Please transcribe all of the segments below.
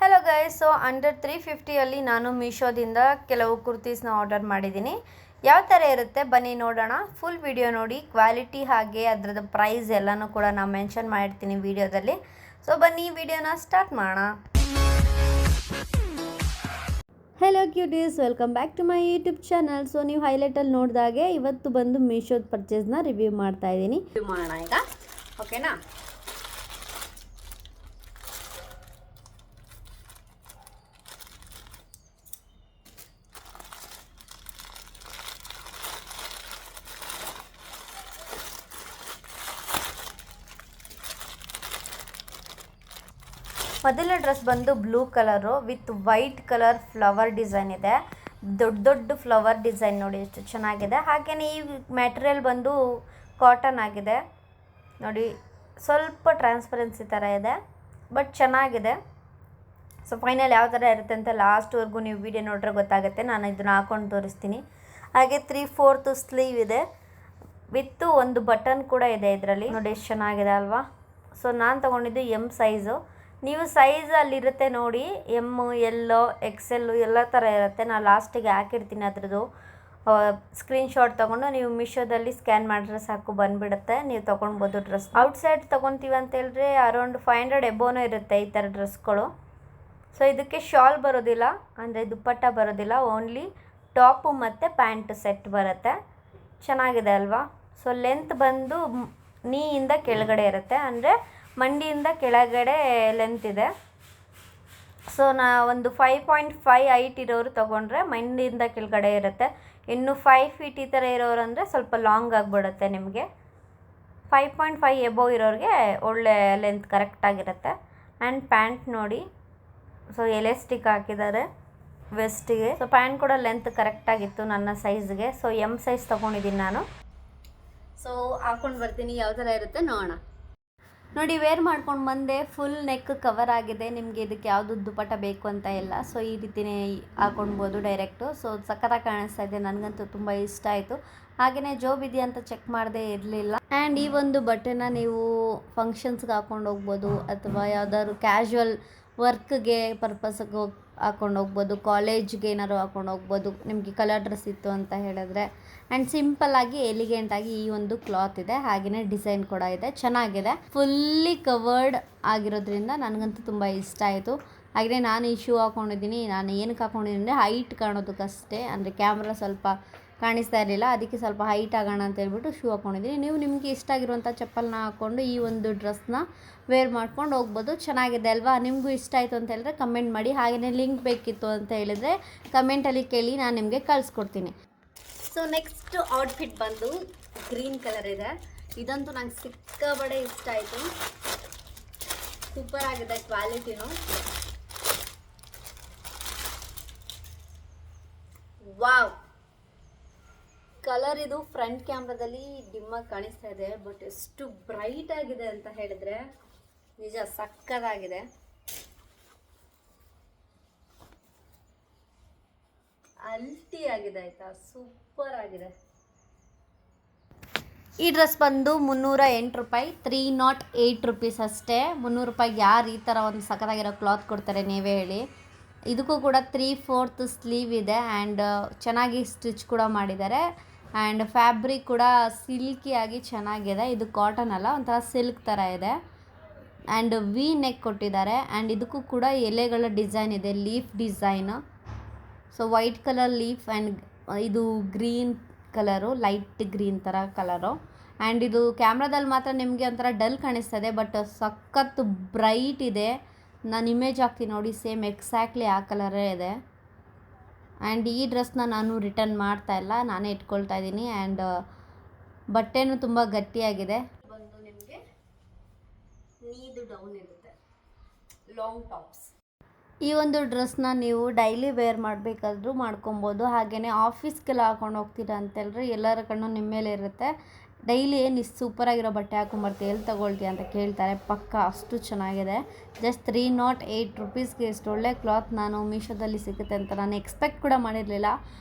Hello guys, so under 350 ನಾನು ಮೀಶೋದಿಂದ ಕೆಲವು ಕುರ್ತೀಸ್ನ order ಮಾಡಿದ್ದೀನಿ. ಯಾವ ಥರ ಇರುತ್ತೆ ಬನ್ನಿ ನೋಡೋಣ. ಫುಲ್ ವಿಡಿಯೋ ನೋಡಿ, ಕ್ವಾಲಿಟಿ ಹಾಗೆ ಅದರದ್ದು ಪ್ರೈಸ್ ಎಲ್ಲನೂ ಕೂಡ ನಾನು ಮೆನ್ಷನ್ ಮಾಡಿರ್ತೀನಿ ವಿಡಿಯೋದಲ್ಲಿ. ಸೊ ಬನ್ನಿ ವಿಡಿಯೋನ ಸ್ಟಾರ್ಟ್ ಮಾಡೋಣ. Hello cuties, welcome back to my YouTube channel. So ನೀವು ಹೈಲೈಟಲ್ಲಿ ನೋಡಿದಾಗೆ ಇವತ್ತು ಬಂದು ಮೀಶೋದ ಪರ್ಚೇಸ್ನ ರಿವ್ಯೂ ಮಾಡ್ತಾ ಇದ್ದೀನಿ. ಮಾಡೋಣ ಈಗ, ಓಕೆನಾ? ಮೊದಲನೇ ಡ್ರೆಸ್ ಬಂದು blue colour with white colour flower design ಇದೆ. ದೊಡ್ಡ ದೊಡ್ಡ ಫ್ಲವರ್ ಡಿಸೈನ್ ನೋಡಿ ಎಷ್ಟು ಚೆನ್ನಾಗಿದೆ. ಹಾಗೆಯೇ ಈ ಮೆಟೀರಿಯಲ್ ಬಂದು ಕಾಟನ್ ಆಗಿದೆ ನೋಡಿ, ಸ್ವಲ್ಪ ಟ್ರಾನ್ಸ್ಪರೆನ್ಸಿ ಥರ ಇದೆ, ಬಟ್ ಚೆನ್ನಾಗಿದೆ. ಸೊ ಫೈನಲ್ ಯಾವ ಥರ ಇರುತ್ತೆ ಅಂತ ಲಾಸ್ಟ್ವರೆಗೂ ನೀವು ವಿಡಿಯೋ ನೋಡ್ರೆ ಗೊತ್ತಾಗುತ್ತೆ. ನಾನು ಇದನ್ನು ಹಾಕೊಂಡು ತೋರಿಸ್ತೀನಿ. ಹಾಗೆ 3/4 ಸ್ಲೀವ್ ಇದೆ, ವಿತ್ತು ಒಂದು ಬಟನ್ ಕೂಡ ಇದೆ ಇದರಲ್ಲಿ. ನೋಡಿ ಎಷ್ಟು ಚೆನ್ನಾಗಿದೆ ಅಲ್ವಾ? ಸೊ ನಾನು ತೊಗೊಂಡಿದ್ದು ಎಮ್ ಸೈಜು. ನೀವು ಸೈಜ್ ಅಲ್ಲಿರುತ್ತೆ ನೋಡಿ, ಎಮ್ಮು, ಎಲ್ಲೋ, ಎಕ್ಸೆಲ್ಲು ಎಲ್ಲ ಥರ ಇರುತ್ತೆ. ನಾನು ಲಾಸ್ಟಿಗೆ ಹಾಕಿರ್ತೀನಿ ಅದ್ರದ್ದು ಸ್ಕ್ರೀನ್ಶಾಟ್ ತೊಗೊಂಡು ನೀವು ಮೀಶೋದಲ್ಲಿ ಸ್ಕ್ಯಾನ್ ಮಾಡಿದ್ರೆ ಸಾಕು, ಬಂದುಬಿಡುತ್ತೆ. ನೀವು ತೊಗೊಳ್ಬೋದು ಡ್ರೆಸ್. ಔಟ್ಸೈಡ್ ತೊಗೊತೀವಿ ಅಂತ ಹೇಳಿದ್ರೆ ಅರೌಂಡ್ 500 ಎಬೋನೂ ಇರುತ್ತೆ ಈ ಥರ ಡ್ರೆಸ್ಗಳು. ಸೊ ಇದಕ್ಕೆ ಶಾಲ್ ಬರೋದಿಲ್ಲ, ಅಂದರೆ ದುಪ್ಪಟ್ಟ ಬರೋದಿಲ್ಲ, ಓನ್ಲಿ ಟಾಪು ಮತ್ತು ಪ್ಯಾಂಟ್ ಸೆಟ್ ಬರುತ್ತೆ. ಚೆನ್ನಾಗಿದೆ ಅಲ್ವಾ? ಸೊ ಲೆಂತ್ ಬಂದು ನೀಯಿಂದ ಕೆಳಗಡೆ ಇರುತ್ತೆ, ಅಂದರೆ ಮಂಡಿಯಿಂದ ಕೆಳಗಡೆ ಲೆಂತ್ ಇದೆ. ಸೊ ಒಂದು 5.5 ಹೈಟ್ ಇರೋರು ತೊಗೊಂಡ್ರೆ ಮಂಡಿಯಿಂದ ಕೆಳಗಡೆ ಇರುತ್ತೆ. ಇನ್ನು 5 ಫೀಟ್ ಈ ಥರ ಇರೋರು ಅಂದರೆ ಸ್ವಲ್ಪ ಲಾಂಗ್ ಆಗಿಬಿಡುತ್ತೆ ನಿಮಗೆ. 5.5 ಎಬೋ ಇರೋರಿಗೆ ಒಳ್ಳೆ ಲೆಂತ್ ಕರೆಕ್ಟಾಗಿರುತ್ತೆ. ಆ್ಯಂಡ್ ಪ್ಯಾಂಟ್ ನೋಡಿ, ಸೊ ಎಲಾಸ್ಟಿಕ್ ಹಾಕಿದ್ದಾರೆ ವೆಸ್ಟಿಗೆ. ಸೊ ಪ್ಯಾಂಟ್ ಕೂಡ ಲೆಂತ್ ಕರೆಕ್ಟಾಗಿತ್ತು ನನ್ನ ಸೈಜ್ಗೆ. ಸೊ ಎಮ್ ಸೈಜ್ ತೊಗೊಂಡಿದ್ದೀನಿ ನಾನು. ಸೊ ಹಾಕ್ಕೊಂಡು ಬರ್ತೀನಿ, ಯಾವ ಥರ ಇರುತ್ತೆ ನೋಡೋಣ. ನೋಡಿ, ವೇರ್ ಮಾಡ್ಕೊಂಡು ಬಂದೆ, ಫುಲ್ ನೆಕ್ ಕವರ್ ಆಗಿದೆ. ನಿಮಗೆ ಇದಕ್ಕೆ ಯಾವುದು ದುಪ್ಪಟ್ಟ ಬೇಕು ಅಂತ ಇಲ್ಲ. ಸೊ ಈ ರೀತಿಯೇ ಹಾಕೊಳ್ಬೋದು ಡೈರೆಕ್ಟು. ಸೊ ಸಖತ್ತಾಗಿ ಕಾಣಿಸ್ತಾ ಇದೆ, ನನಗಂತೂ ತುಂಬ ಇಷ್ಟ ಆಯಿತು. ಹಾಗೆಯೇ ಜೋಬ್ ಇದೆಯಾ ಅಂತ ಚೆಕ್ ಮಾಡದೇ ಇರಲಿಲ್ಲ. ಆ್ಯಂಡ್ ಈ ಒಂದು ಬಟ್ಟೆನ ನೀವು ಫಂಕ್ಷನ್ಸ್ಗೆ ಹಾಕೊಂಡು ಹೋಗ್ಬೋದು, ಅಥವಾ ಯಾವುದಾದ್ರು ಕ್ಯಾಶುವಲ್ ವರ್ಕ್ಗೆ ಪರ್ಪಸ್ಗೆ ಹಾಕೊಂಡು ಹೋಗ್ಬೋದು, ಕಾಲೇಜ್ಗೆ ಏನಾದ್ರು ಹಾಕೊಂಡು ಹೋಗ್ಬೋದು ನಿಮಗೆ ಕಲರ್ ಡ್ರೆಸ್ ಇತ್ತು ಅಂತ ಹೇಳಿದ್ರೆ. ಆ್ಯಂಡ್ ಸಿಂಪಲ್ಲಾಗಿ ಎಲಿಗೆಂಟಾಗಿ ಈ ಒಂದು ಕ್ಲಾತ್ ಇದೆ, ಹಾಗೆಯೇ ಡಿಸೈನ್ ಕೂಡ ಇದೆ, ಚೆನ್ನಾಗಿದೆ. ಫುಲ್ಲಿ ಕವರ್ಡ್ ಆಗಿರೋದ್ರಿಂದ ನನಗಂತೂ ತುಂಬ ಇಷ್ಟ ಆಯಿತು. ಹಾಗೆಯೇ ನಾನು ಈ ಶೂ ಹಾಕ್ಕೊಂಡಿದ್ದೀನಿ. ನಾನು ಏನಕ್ಕೆ ಹಾಕ್ಕೊಂಡಿದ್ದೀನಿ ಅಂದರೆ ಹೈಟ್ ಕಾಣೋದಕ್ಕಷ್ಟೇ, ಅಂದರೆ ಕ್ಯಾಮ್ರಾ ಸ್ವಲ್ಪ ಕಾಣಿಸ್ತಾ ಇರಲಿಲ್ಲ, ಅದಕ್ಕೆ ಸ್ವಲ್ಪ ಹೈಟ್ ಆಗೋಣ ಅಂತ ಹೇಳ್ಬಿಟ್ಟು ಶೂ ಹಾಕ್ಕೊಂಡಿದ್ದೀನಿ. ನೀವು ನಿಮಗೆ ಇಷ್ಟ ಆಗಿರುವಂಥ ಚಪ್ಪಲನ್ನ ಹಾಕ್ಕೊಂಡು ಈ ಒಂದು ಡ್ರೆಸ್ನ ವೇರ್ ಮಾಡ್ಕೊಂಡು ಹೋಗ್ಬೋದು. ಚೆನ್ನಾಗಿದೆ ಅಲ್ವಾ? ನಿಮಗೂ ಇಷ್ಟ ಆಯಿತು ಅಂತ ಹೇಳಿದ್ರೆ ಕಮೆಂಟ್ ಮಾಡಿ. ಹಾಗೆಯೇ ಲಿಂಕ್ ಬೇಕಿತ್ತು ಅಂತ ಹೇಳಿದರೆ ಕಮೆಂಟಲ್ಲಿ ಕೇಳಿ, ನಾನು ನಿಮಗೆ ಕಳಿಸ್ಕೊಡ್ತೀನಿ. ಸೊ ನೆಕ್ಸ್ಟ್ ಔಟ್ಫಿಟ್ ಬಂದು ಗ್ರೀನ್ ಕಲರ್ ಇದೆ. ಇದಂತೂ ನಂಗೆ ಸಿಕ್ಕಾಬಡೆ ಇಷ್ಟ ಆಯಿತು, ಸೂಪರ್ ಆಗಿದೆ ಕ್ವಾಲಿಟಿನೂ. ವಾವ್, ಕಲರ್ ಇದು ಫ್ರಂಟ್ ಕ್ಯಾಮ್ರಾದಲ್ಲಿ ಡಿಮ್ಮಾಗಿ ಕಾಣಿಸ್ತಾ ಇದೆ, ಬಟ್ ಎಷ್ಟು ಬ್ರೈಟ್ ಆಗಿದೆ ಅಂತ ಹೇಳಿದ್ರೆ ನಿಜ ಸಕ್ಕತ್ತಾಗಿದೆ. ಅಲ್ಟಿ ಆಗಿದೆ ಆಯಿತಾ, ಸೂಪರ್ ಆಗಿದೆ. ಈ ಡ್ರೆಸ್ ಬಂದು 308 ರೂಪಾಯಿ, 308 ರುಪೀಸ್ ಅಷ್ಟೇ. 300 ರೂಪಾಯಿಗೆ ಯಾರು ಈ ಥರ ಒಂದು ಸಖತ್ತಾಗಿರೋ ಕ್ಲಾತ್ ಕೊಡ್ತಾರೆ ನೀವೇ ಹೇಳಿ. ಇದಕ್ಕೂ ಕೂಡ 3/4 ಸ್ಲೀವ್ ಇದೆ, ಆ್ಯಂಡ್ ಚೆನ್ನಾಗಿ ಸ್ಟಿಚ್ ಕೂಡ ಮಾಡಿದ್ದಾರೆ. ಆ್ಯಂಡ್ ಫ್ಯಾಬ್ರಿಕ್ ಕೂಡ ಸಿಲ್ಕಿಯಾಗಿ ಚೆನ್ನಾಗಿದೆ. ಇದು ಕಾಟನ್ ಅಲ್ಲ, ಒಂಥರ ಸಿಲ್ಕ್ ಥರ ಇದೆ. ಆ್ಯಂಡ್ ವಿ ನೆಕ್ ಕೊಟ್ಟಿದ್ದಾರೆ. ಆ್ಯಂಡ್ ಇದಕ್ಕೂ ಕೂಡ ಎಲೆಗಳ ಡಿಸೈನ್ ಇದೆ, leaf design. So white colour leaf, and ಇದು ಗ್ರೀನ್ ಕಲರು, ಲೈಟ್ ಗ್ರೀನ್ ಥರ ಕಲರು. ಆ್ಯಂಡ್ ಇದು ಕ್ಯಾಮ್ರಾದಲ್ಲಿ ಮಾತ್ರ ನಿಮಗೆ ಒಂಥರ ಡಲ್ ಕಾಣಿಸ್ತದೆ, ಬಟ್ ಸಖತ್ತು ಬ್ರೈಟ್ ಇದೆ. ನಾನು ಇಮೇಜ್ ಹಾಕ್ತೀನಿ ನೋಡಿ, ಸೇಮ್ ಎಕ್ಸಾಕ್ಟ್ಲಿ ಆ ಕಲರೇ ಇದೆ. ಆ್ಯಂಡ್ ಈ ಡ್ರೆಸ್ನ ನಾನು ರಿಟರ್ನ್ ಮಾಡ್ತಾ ಇಲ್ಲ, ನಾನೇ ಇಟ್ಕೊಳ್ತಾ ಇದ್ದೀನಿ. ಆ್ಯಂಡ್ ಬಟ್ಟೆನೂ ತುಂಬ ಗಟ್ಟಿಯಾಗಿದೆ. ಬಂದು ನಿಮಗೆ ನೀದು ಡೌನ್ ಇರುತ್ತೆ, ಲಾಂಗ್ ಟಾಪ್ಸ್. ಈ ಒಂದು ಡ್ರೆಸ್ನ ನೀವು ಡೈಲಿ ವೇರ್ ಮಾಡಬೇಕಾದ್ರೂ ಮಾಡ್ಕೊಬೋದು. ಹಾಗೆಯೇ ಆಫೀಸ್ಗೆಲ್ಲ ಹಾಕೊಂಡು ಹೋಗ್ತೀರಾ ಅಂತೇಳಿದ್ರೆ ಎಲ್ಲರ ಕಣ್ಣು ನಿಮ್ಮ ಮೇಲೆ ಇರುತ್ತೆ. ಡೈಲಿ ಏನು ಸೂಪರಾಗಿರೋ ಬಟ್ಟೆ ಹಾಕೊಂಬರ್ತೀವಿ, ಎಲ್ಲಿ ತೊಗೊಳ್ತೀಯ ಅಂತ ಕೇಳ್ತಾರೆ. ಪಕ್ಕ ಅಷ್ಟು ಚೆನ್ನಾಗಿದೆ. ಜಸ್ಟ್ 308 ರುಪೀಸ್ಗೆ ಎಷ್ಟು ಒಳ್ಳೆ ಕ್ಲಾತ್ ನಾನು ಮೀಶೋದಲ್ಲಿ ಸಿಗುತ್ತೆ ಅಂತ ನಾನು ಎಕ್ಸ್ಪೆಕ್ಟ್ ಕೂಡ ಮಾಡಿರಲಿಲ್ಲ.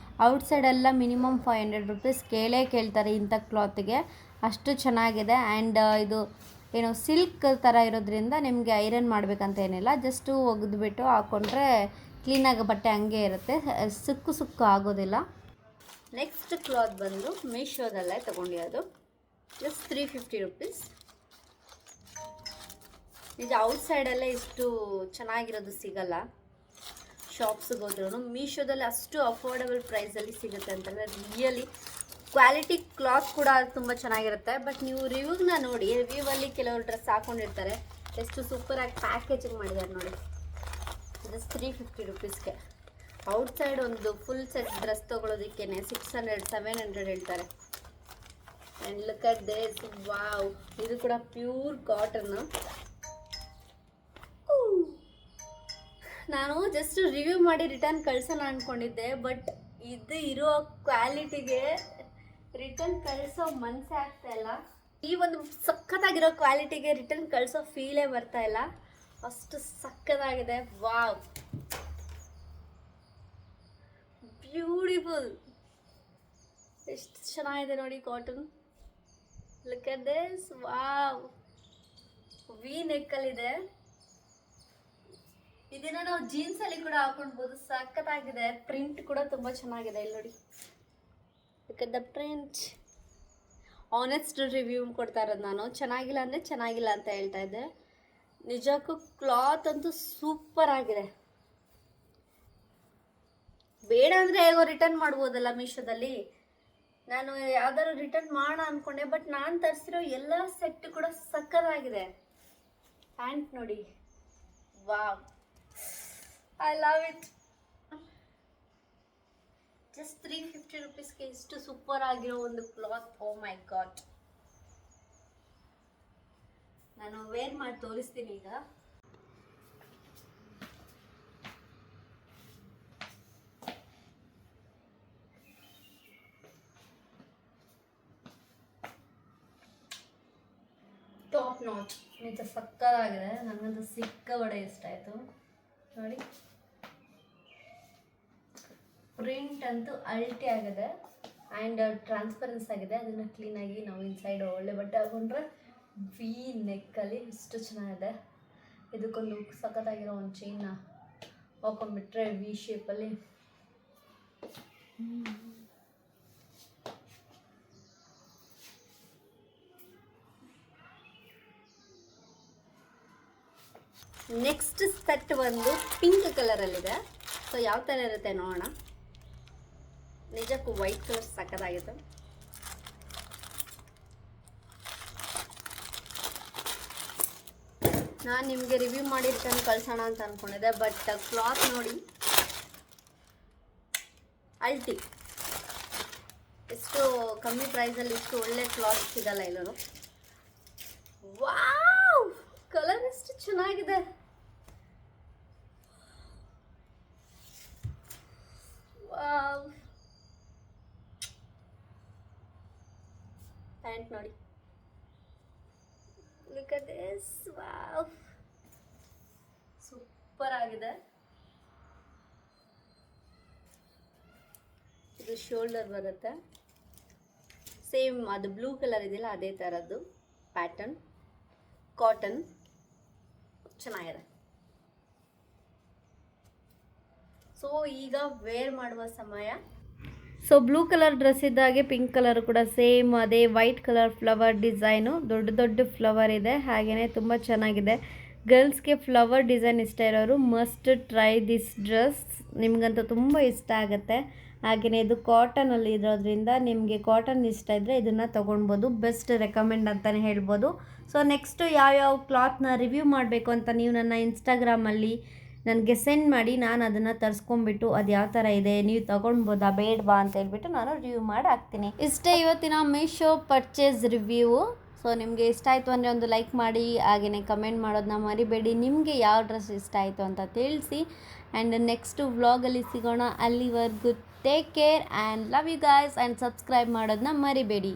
ಔಟ್ಸೈಡೆಲ್ಲ ಮಿನಿಮಮ್ 500 ರುಪೀಸ್ ಕೇಳ್ತಾರೆ ಇಂಥ ಕ್ಲಾತಿಗೆ, ಅಷ್ಟು ಚೆನ್ನಾಗಿದೆ. ಆ್ಯಂಡ್ ಇದು ಏನೋ ಸಿಲ್ಕ್ ಥರ ಇರೋದ್ರಿಂದ ನಿಮಗೆ ಐರನ್ ಮಾಡಬೇಕಂತ ಏನಿಲ್ಲ, ಜಸ್ಟು ಒಗೆದ್ಬಿಟ್ಟು ಹಾಕ್ಕೊಂಡ್ರೆ ಕ್ಲೀನಾಗಿ ಬಟ್ಟೆ ಹಂಗೆ ಇರುತ್ತೆ, ಸುಕ್ಕು ಆಗೋದಿಲ್ಲ. ನೆಕ್ಸ್ಟ್ ಕ್ಲಾತ್ ಬಂದು ಮೀಶೋದಲ್ಲೇ ತೊಗೊಂಡಿರೋದು, ಜಸ್ಟ್ 350 ರುಪೀಸ್. ಇದು ಔಟ್ಸೈಡಲ್ಲೇ ಇಷ್ಟು ಚೆನ್ನಾಗಿರೋದು ಸಿಗಲ್ಲ, ಶಾಪ್ಸಿಗೆ ಹೋದ್ರೂ. ಮೀಶೋದಲ್ಲಿ ಅಷ್ಟು ಅಫೋರ್ಡಬಲ್ ಪ್ರೈಸಲ್ಲಿ ಸಿಗುತ್ತೆ ಅಂತಂದರೆ ರಿಯಲಿ ಕ್ವಾಲಿಟಿ ಕ್ಲಾತ್ ಕೂಡ ತುಂಬ ಚೆನ್ನಾಗಿರುತ್ತೆ. ಬಟ್ ನೀವು ರಿವ್ಯೂನ ನೋಡಿ, ರಿವ್ಯೂವಲ್ಲಿ ಕೆಲವರು ಡ್ರೆಸ್ ಹಾಕ್ಕೊಂಡಿರ್ತಾರೆ, ಎಷ್ಟು ಸೂಪರಾಗಿ ಪ್ಯಾಕೇಜಿಂಗ್ ಮಾಡಿದ್ದಾರೆ ನೋಡಿ. ಜಸ್ಟ್ 350 ರುಪೀಸ್ಗೆ. ಔಟ್ಸೈಡ್ ಒಂದು ಫುಲ್ ಸೆಟ್ ಡ್ರೆಸ್ ತೊಗೊಳೋದಕ್ಕೇ 600-700 ಹೇಳ್ತಾರೆ. And look at this, wow, ಇದು ಕೂಡ ಪ್ಯೂರ್ ಕಾಟನ್ನು. ನಾನು ಜಸ್ಟ್ ರಿವ್ಯೂ ಮಾಡಿ ರಿಟರ್ನ್ ಕಳ್ಸೋಣ ಅಂದ್ಕೊಂಡಿದ್ದೆ, ಬಟ್ ಇದು ಇರೋ ಕ್ವಾಲಿಟಿಗೆ ರಿಟರ್ನ್ ಕಳಿಸೋ ಮನಸ್ಸೇ ಆಗ್ತಾ ಇಲ್ಲ. ಈ ಒಂದು ಸಖತ್ತಾಗಿರೋ ಕ್ವಾಲಿಟಿಗೆ ರಿಟರ್ನ್ ಕಳಿಸೋ ಫೀಲೇ ಬರ್ತಾ ಇಲ್ಲ, ಅಷ್ಟು ಸಖತ್ತಾಗಿದೆ. ವಾವ್, ಬ್ಯೂಟಿಫುಲ್, ಎಷ್ಟು ಚೆನ್ನಾಗಿದೆ ನೋಡಿ cotton. Look at this, wow, V ನೆಕ್ಕಲ್ಲಿದೆ. ಇದನ್ನ ನಾವು ಜೀನ್ಸಲ್ಲಿ ಕೂಡ ಹಾಕೊಳ್ಬೋದು, ಸಖತ್ತಾಗಿದೆ. ಪ್ರಿಂಟ್ ಕೂಡ ತುಂಬ ಚೆನ್ನಾಗಿದೆ, ಇಲ್ಲಿ ನೋಡಿ. Look at the print. Honest review ಕೊಡ್ತಾ ಇರೋದು ನಾನು, ಚೆನ್ನಾಗಿಲ್ಲ ಅಂದರೆ ಚೆನ್ನಾಗಿಲ್ಲ ಅಂತ ಹೇಳ್ತಾ ಇದ್ದೆ. ನಿಜಕ್ಕೂ ಕ್ಲಾತ್ ಅಂತೂ ಸೂಪರ್ ಆಗಿದೆ. ಬೇಡ ಅಂದರೆ ಹೇಗೋ ರಿಟರ್ನ್ ಮಾಡ್ಬೋದಲ್ಲ ಮೀಶೋದಲ್ಲಿ. ನಾನು ಯಾವ್ದಾದ್ರು ರಿಟರ್ನ್ ಮಾಡೋಣ ಅಂದ್ಕೊಂಡೆ, ಬಟ್ ನಾನು ತರಿಸಿರೋ ಎಲ್ಲ ಸೆಟ್ ಕೂಡ ಸಕ್ಕತ್ತಾಗಿದೆ. ಪ್ಯಾಂಟ್ ನೋಡಿ, wow, I love it. Just 350 ರುಪೀಸ್ಗೆ ಇಷ್ಟು ಸೂಪರ್ ಆಗಿರೋ ಒಂದು ಕ್ಲಾತ್, ಓ ಮೈ ಗಾಡ್. ನಾನು ವೇರ್ ಮಾಡಿ ತೋರಿಸ್ತೀನಿ ಈಗ. ಟಾಪ್ ನಾಚ್, ನಿಜ ಸಕ್ಕತ್ತಾಗಿದೆ. ನನಗಂತೂ ಸಿಕ್ಕಾಪಟ್ಟೆ ಇಷ್ಟ ಆಯಿತು ನೋಡಿ. ಪ್ರಿಂಟ್ ಅಂತೂ ಅಲ್ಟಿ ಆಗಿದೆ ಆ್ಯಂಡ್ ಟ್ರಾನ್ಸ್ಪರೆನ್ಸ್ ಆಗಿದೆ. ಅದನ್ನು ಕ್ಲೀನಾಗಿ ನಾವು ಇನ್ಸೈಡ್ ಒಳ್ಳೆ ಬಟ್ಟೆ ಹಾಕೊಂಡ್ರೆ ವಿ ನೆಕ್ಕಲ್ಲಿ ಇಷ್ಟು ಚೆನ್ನಾಗಿದೆ. ಇದಕ್ಕೊಂದು ಸಖತ್ತಾಗಿರೋ ಒಂದು ಚೈನ್ನ ಹಾಕೊಂಡ್ಬಿಟ್ರೆ ವಿ ಶೇಪಲ್ಲಿ. ನೆಕ್ಸ್ಟ್ ಸೆಟ್ ಒಂದು ಪಿಂಕ್ ಕಲರಲ್ಲಿದೆ. ಸೊ ಯಾವ ಥರ ಇರುತ್ತೆ ನೋಡೋಣ. ನಿಜಕ್ಕೂ ವೈಟ್ ಕಲರ್ ಸಕ್ಕತ್ತಾಗಿತ್ತು. ನಾನು ನಿಮಗೆ ರಿವ್ಯೂ ಮಾಡಿ ರಿಟರ್ನ್ ಕಳ್ಸೋಣ ಅಂತ ಅಂದ್ಕೊಂಡಿದ್ದೆ, ಬಟ್ ಕ್ಲಾತ್ ನೋಡಿ ಅಲ್ಟಿ. ಎಷ್ಟು ಕಮ್ಮಿ ಪ್ರೈಸಲ್ಲಿ ಇಷ್ಟು ಒಳ್ಳೆ ಕ್ಲಾತ್ ಸಿಗಲ್ಲ ಎಲ್ಲರೂ. ವಾವ್, ಕಲರ್ ಎಷ್ಟು ಚೆನ್ನಾಗಿದೆ. ವಾವ್, ಪ್ಯಾಂಟ್ ನೋಡಿ, look at this, wow, super ಆಗಿದೆ. ಇದು ಶೋಲ್ಡರ್ ಬರುತ್ತೆ, ಸೇಮ್ ಅದು ಬ್ಲೂ ಕಲರ್ ಇದೆಯಲ್ಲ ಅದೇ ಥರದ್ದು ಪ್ಯಾಟರ್ನ್, ಕಾಟನ್, ಚೆನ್ನಾಗಿದೆ. ಸೊ ಈಗ ವೇರ್ ಮಾಡುವ ಸಮಯ. ಸೊ ಬ್ಲೂ ಕಲರ್ ಡ್ರೆಸ್ ಇದ್ದಾಗೆ ಪಿಂಕ್ ಕಲರ್ ಕೂಡ ಸೇಮ್ ಅದೇ ವೈಟ್ ಕಲರ್ ಫ್ಲವರ್ ಡಿಸೈನು, ದೊಡ್ಡ ದೊಡ್ಡ ಫ್ಲವರ್ ಇದೆ. ಹಾಗೆಯೇ ತುಂಬ ಚೆನ್ನಾಗಿದೆ. ಗರ್ಲ್ಸ್ಗೆ ಫ್ಲವರ್ ಡಿಸೈನ್ ಇಷ್ಟ ಇರೋರು ಮಸ್ಟ್ ಟ್ರೈ ದಿಸ್ ಡ್ರೆಸ್, ನಿಮ್ಗಂತೂ ತುಂಬ ಇಷ್ಟ ಆಗುತ್ತೆ. ಹಾಗೆಯೇ ಇದು ಕಾಟನಲ್ಲಿ ಇರೋದ್ರಿಂದ ನಿಮಗೆ ಕಾಟನ್ ಇಷ್ಟ ಇದ್ದರೆ ಇದನ್ನು ತೊಗೊಳ್ಬೋದು. ಬೆಸ್ಟ್ ರೆಕಮೆಂಡ್ ಅಂತಲೇ ಹೇಳ್ಬೋದು. ಸೊ ನೆಕ್ಸ್ಟು ಯಾವ್ಯಾವ ಕ್ಲಾತ್ನ ರಿವ್ಯೂ ಮಾಡಬೇಕು ಅಂತ ನೀವು ನನ್ನ ಇನ್ಸ್ಟಾಗ್ರಾಮಲ್ಲಿ ನನಗೆ ಸೆಂಡ್ ಮಾಡಿ, ನಾನು ಅದನ್ನು ತರಿಸ್ಕೊಂಬಿಟ್ಟು ಅದು ಯಾವ ಥರ ಇದೆ, ನೀವು ತೊಗೊಳ್ಬೋದಾ ಬೇಡವಾ ಅಂತ ಹೇಳ್ಬಿಟ್ಟು ನಾನು ರಿವ್ಯೂ ಮಾಡಿ ಹಾಕ್ತೀನಿ. ಇಷ್ಟೇ ಇವತ್ತಿನ ಮೀಶೋ ಪರ್ಚೇಸ್ ರಿವ್ಯೂ. ಸೊ ನಿಮಗೆ ಇಷ್ಟ ಆಯಿತು ಅಂದರೆ ಒಂದು ಲೈಕ್ ಮಾಡಿ, ಹಾಗೆಯೇ ಕಮೆಂಟ್ ಮಾಡೋದನ್ನ ಮರಿಬೇಡಿ. ನಿಮಗೆ ಯಾವ ಡ್ರೆಸ್ ಇಷ್ಟ ಆಯಿತು ಅಂತ ತಿಳಿಸಿ. ಆ್ಯಂಡ್ ನೆಕ್ಸ್ಟು ವ್ಲಾಗಲ್ಲಿ ಸಿಗೋಣ. ಅಲ್ಲಿವರೆಗೂ take care and love you guys and subscribe ಮಾಡೋದನ್ನ ಮರಿಬೇಡಿ.